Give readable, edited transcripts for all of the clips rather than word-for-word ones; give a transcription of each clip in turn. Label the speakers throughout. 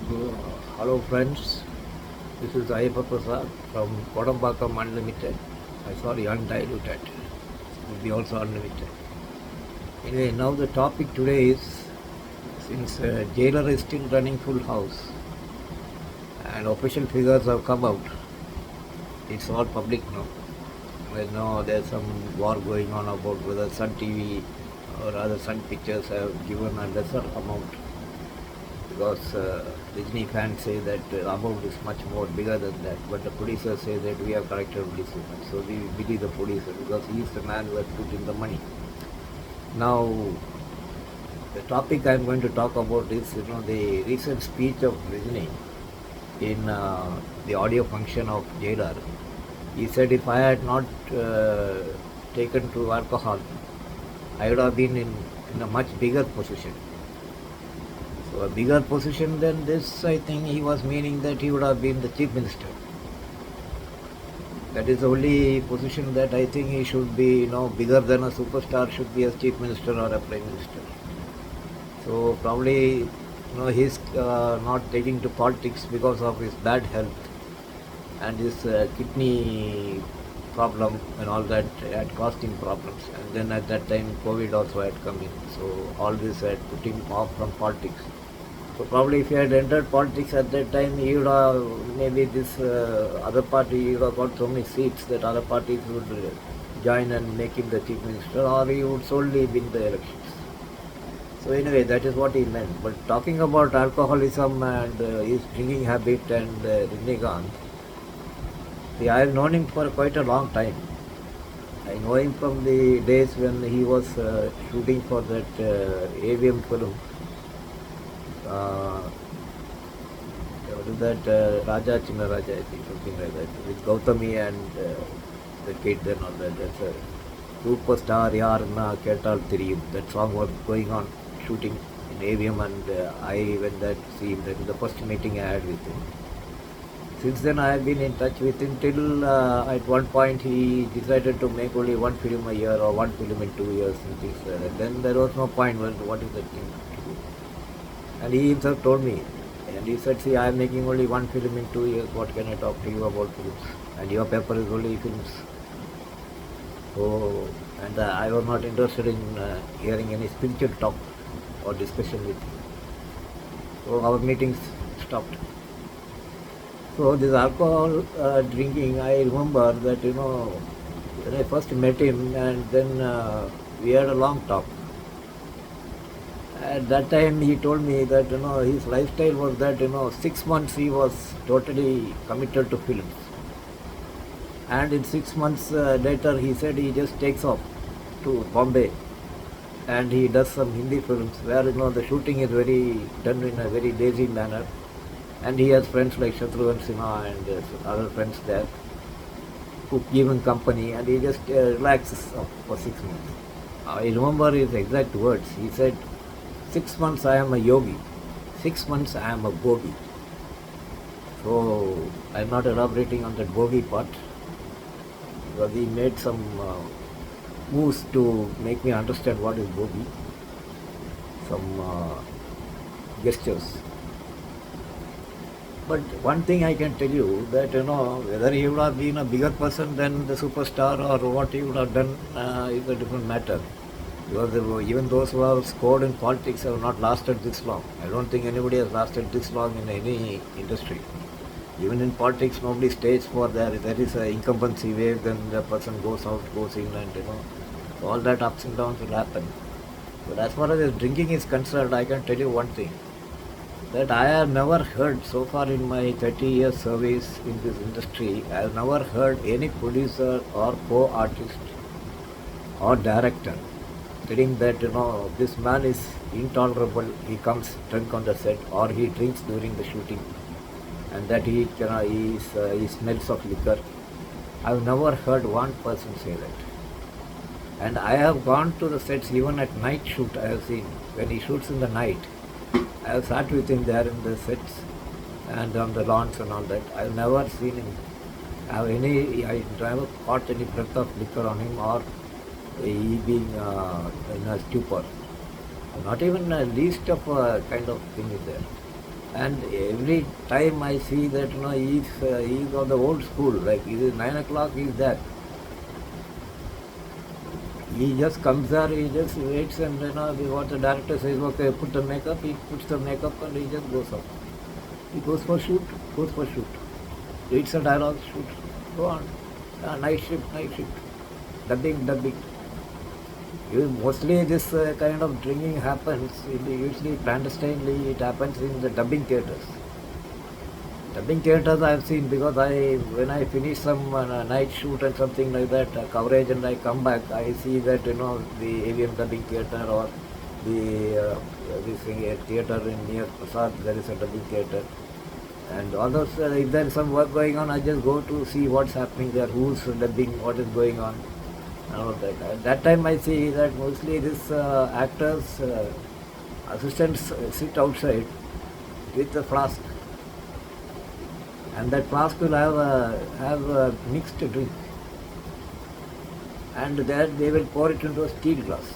Speaker 1: Uh, Hello friends, this is Ayappa Prasad from Kodambakam Unlimited. Sorry, undiluted. Would be also unlimited. Anyway, now the topic today is since jailer is still running full house and official figures have come out, it's all public now. There's some war going on about whether Sun TV or other Sun Pictures have given a lesser amount because Disney fans say that amount is much more bigger than that, but the producers say that we have collected only so much. So we believe the producer because he is the man who has put in the money. Now, the topic I am going to talk about is the recent speech of Rajini in the audio function of Jailer. He said if I had not taken to alcohol, I would have been in a much bigger position. So a bigger position than this, I think he was meaning that he would have been the chief minister. That is the only position that I think he should be, bigger than a superstar should be as chief minister or a prime minister. So probably, he's not taking to politics because of his bad health and his kidney problem and all that had caused him problems. And then at that time, COVID also had come in. So all this had put him off from politics. So probably if he had entered politics at that time, he would have, maybe this other party, he would have got so many seats that other parties would join and make him the chief minister, or he would solely win the elections. So anyway, that is what he meant. But talking about alcoholism and his drinking habit and Rajinikanth, see, I have known him for quite a long time. I know him from the days when he was shooting for that AVM film. What is that? Raja Chinna Raja, I think, something like that, with Gautami and the kid and all that. That's a superstar Yarna Ketal Thriyum. That song was going on shooting in AVM, and I went there to see him. That is the first meeting I had with him. Since then, I have been in touch with him till at one point he decided to make only one film a year or one film in 2 years and things like that. Then there was no point. Well, what is that thing to do? And he himself told me, and he said, see, I am making only one film in 2 years, what can I talk to you about films? And your paper is only films. So, and I was not interested in hearing any spiritual talk or discussion with him. So our meetings stopped. So this alcohol drinking, I remember that, when I first met him and then we had a long talk. At that time, he told me that his lifestyle was that 6 months he was totally committed to films, and in 6 months later he said he just takes off to Bombay, and he does some Hindi films where the shooting is done in a very lazy manner, and he has friends like Shatrughan Sinha and other friends there who give him company, and he just relaxes for 6 months. I remember his exact words. He said, 6 months I am a yogi, 6 months I am a bogi. So I am not elaborating on that bogi part because he made some moves to make me understand what is bogi, some gestures. But one thing I can tell you that whether he would have been a bigger person than the superstar or what he would have done is a different matter. Because even those who have scored in politics have not lasted this long. I don't think anybody has lasted this long in any industry. Even in politics, nobody stays for there is an incumbency wave, then the person goes out, goes in, and all that ups and downs will happen. But as far as his drinking is concerned, I can tell you one thing, that I have never heard so far in my 30 years service in this industry, I have never heard any producer or co-artist or director telling that this man is intolerable, he comes drunk on the set, or he drinks during the shooting, and that he smells of liquor. I have never heard one person say that. And I have gone to the sets even at night shoot. I have seen when he shoots in the night. I have sat with him there in the sets and on the lawns and all that. I have never seen him I never caught any breath of liquor on him or he being in a stupor. Not even a least of a kind of thing is there. And every time I see that, he's on the old school, like it is 9 o'clock, he's there. He just comes there, he just waits, and what the director says, okay, put the makeup, he puts the makeup and he just goes up. He goes for shoot. Reads the dialogue, shoot, go on. Night shift. Dubbing. Mostly this kind of drinking happens, usually clandestinely, it happens in the dubbing theatres. Dubbing theatres I have seen because when I finish some night shoot and something like that, coverage, and I come back, I see that, the AVM dubbing theatre or the this theatre in near Prasad, there is a dubbing theatre. And all those, if there is some work going on, I just go to see what's happening there, who's dubbing, what is going on, and all that. At that time I see that mostly these actors, assistants sit outside with a flask. And that flask will have a mixed drink. And there they will pour it into a steel glass.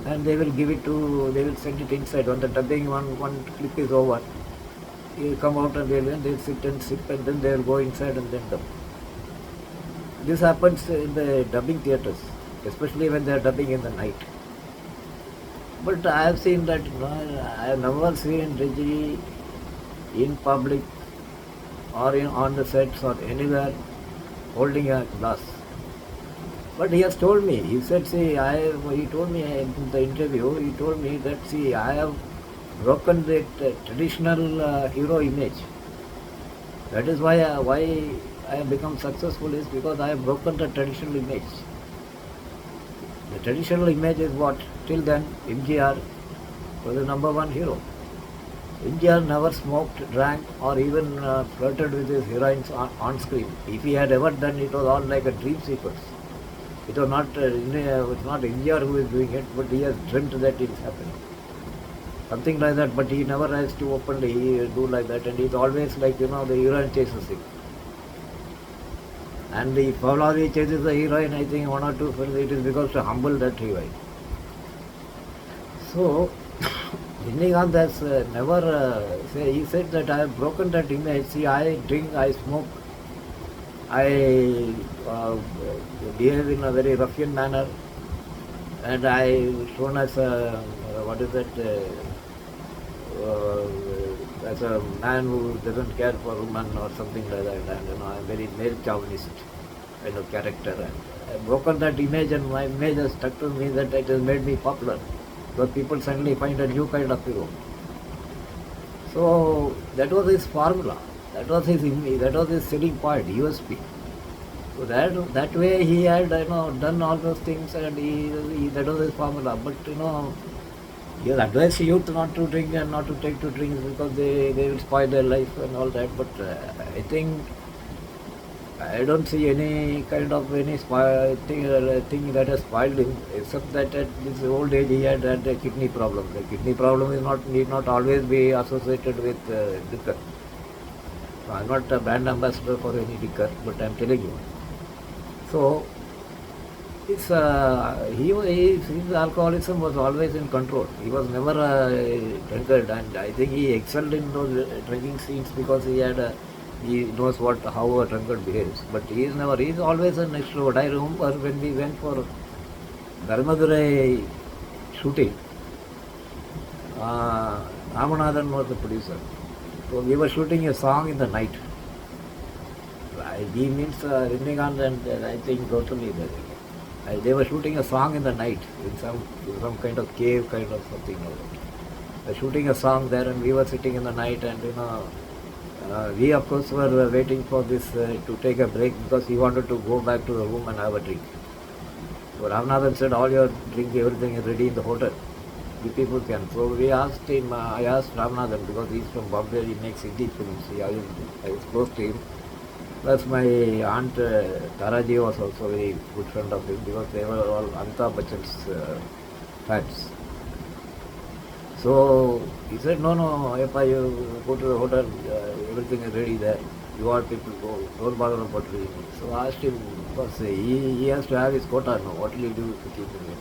Speaker 1: And they will send it inside. When the dubbing one clip is over, you come out and they'll sit and sip, and then they'll go inside and then dub. This happens in the dubbing theatres, especially when they're dubbing in the night. But I have seen that, I have never seen Rajini in public or on the sets or anywhere holding a glass. But he has told me, he said, he told me in the interview, he told me that, I have broken the traditional hero image. That is why I have become successful, is because I have broken the traditional image. The traditional image is what? Till then, MGR was the number one hero. MGR never smoked, drank, or even flirted with his heroines on screen. If he had ever done, it was all like a dream sequence. It was not MGR who is doing it, but he has dreamt that it is happening. Something like that, but he never has to openly do like that, and he's always like, the heroine chases him. And if Pahlavi chases the heroine, I think one or two films, it is because to humble that heroine. So, Rajinikanth has never, he said that I have broken that image. I drink, I smoke, I behave in a very ruffian manner, and I shown as a, as a man who doesn't care for women or something like that, and I'm very male chauvinist kind of character. And I've broken that image, and my image has stuck to me, that it has made me popular, because people suddenly find a new kind of hero. So that was his formula, that was his selling point, USP. So that way he had done all those things, and that was his formula. But he has advised youth not to drink and not to take to drinks because they will spoil their life and all that. But I think I don't see any kind of thing that has spoiled him, except that at this old age he had a kidney problem. The kidney problem need not always be associated with liquor. So I'm not a brand ambassador for any liquor, but I'm telling you. So his alcoholism was always in control. He was never a drunkard, and I think he excelled in those drinking scenes because he knows how a drunkard behaves. But he is always an extrovert. I remember when we went for Dharmadurai shooting, Ramanathan was the producer. So we were shooting a song in the night. He means Rajinikanth and I think totally they were shooting a song in the night in some kind of cave, kind of something like that. They were shooting a song there, and we were sitting in the night, and we of course were waiting for this to take a break, because he wanted to go back to the room and have a drink. So Ramanathan said, all your drink, everything is ready in the hotel. The people can. So we asked him, I asked Ramanathan, because he's from Bombay, he makes Hindi films. I was close to him. Plus my aunt Taraji was also a very good friend of him, because they were all Amitabh Bachchan's fans. So he said, no, Ayappa, you go to the hotel, everything is ready there. You want people to go, don't bother about drinking. So I asked him, because he has to have his quota, what will he do to keep him it?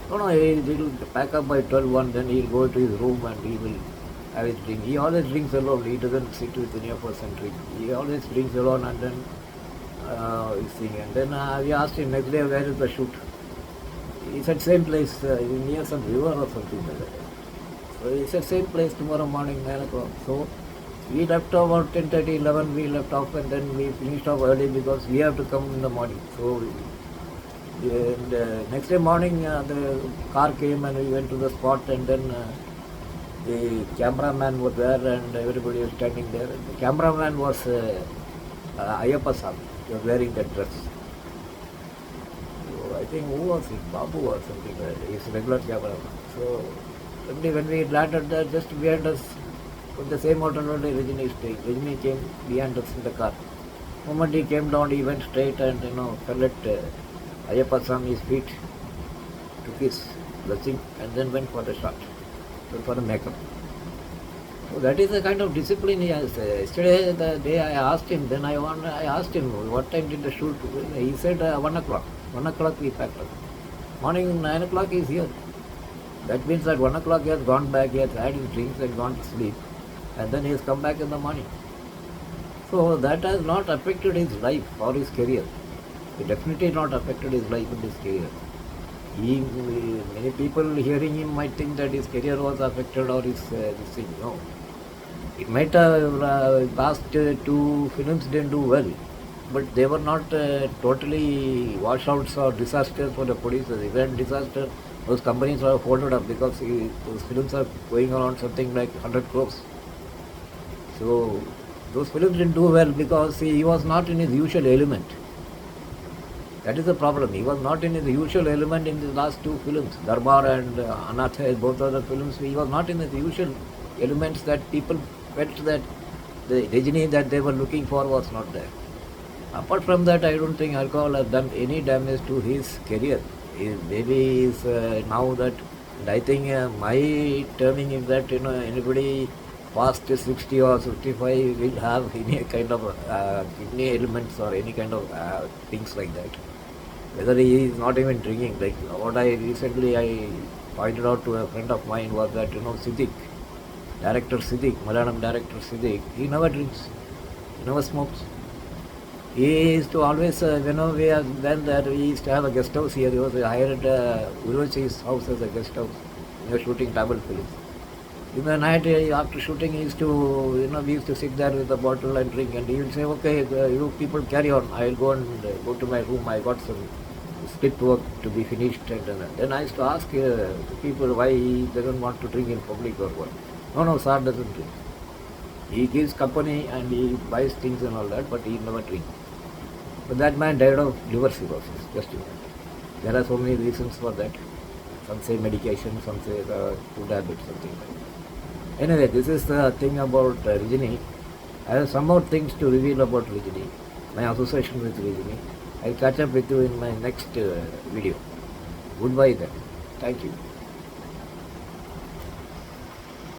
Speaker 1: No, he will pack up by 12:01, then he will go to his room and he will have his drink. He always drinks alone. He doesn't sit with any of us and drink. He always drinks alone and then he's singing. And then we asked him next day, where is the shoot? He said same place, near some river or something like that. So he said same place tomorrow morning 9 o'clock. So we left about 10:30, 11. We left off and then we finished off early because we have to come in the morning. So next day morning the car came and we went to the spot, and then the cameraman was there and everybody was standing there. The cameraman was Ayyappa Swami. He was wearing that dress. So I think who was it? Babu or something like that. He's regular cameraman. So when we landed there, just behind us, with the same hotel only Rajini stayed. Rajini came behind us in the car. The moment he came down, he went straight and fell at Ayyappa Swami's feet, took his blessing, and then went for the shot, went for the makeup. So that is the kind of discipline he has. Yesterday, the day I asked him, then I asked him, what time did the shoot? He said 1 o'clock. 1 o'clock we packed up. Morning 9 o'clock he is here. That means that 1 o'clock he has gone back, he has had his drinks and gone to sleep, and then he has come back in the morning. So that has not affected his life or his career. It definitely not affected his life and his career. Many people hearing him might think that his career was affected or his this thing. No. It might have last two films didn't do well, but they were not totally washouts or disasters for the producers. Even disaster, those companies are folded up because those films are going around something like 100 crores. So those films didn't do well because he was not in his usual element. That is the problem. He was not in his usual element in the last two films, Darbar and Anatha, both other films. He was not in his usual elements that people felt that the Rajini that they were looking for was not there. Apart from that, I don't think alcohol has done any damage to his career. Maybe is now that, and I think my terming is that anybody past 60 or 65 will have any kind of kidney elements or any kind of things like that. Whether he is not even drinking, like what I pointed out to a friend of mine was that Siddiq, director Siddiq, Malayalam director Siddiq, he never drinks, he never smokes. He used to always, we have been there, we used to have a guest house here. He was hired Uruchi's house as a guest house. We were shooting Tamil films. In the night, after shooting, he used to, we used to sit there with a bottle and drink, and he would say, okay, you people carry on. I'll go and go to my room. I got some script work to be finished. And then I used to ask people why he doesn't want to drink in public or what. No, sir doesn't drink. He gives company and he buys things and all that, but he never drinks. But that man died of liver cirrhosis, just imagine. There are so many reasons for that. Some say medication, some say the food habit, something like that. Anyway, this is the thing about Rajini. I have some more things to reveal about Rajini, my association with Rajini. I'll catch up with you in my next video. Goodbye then. Thank you.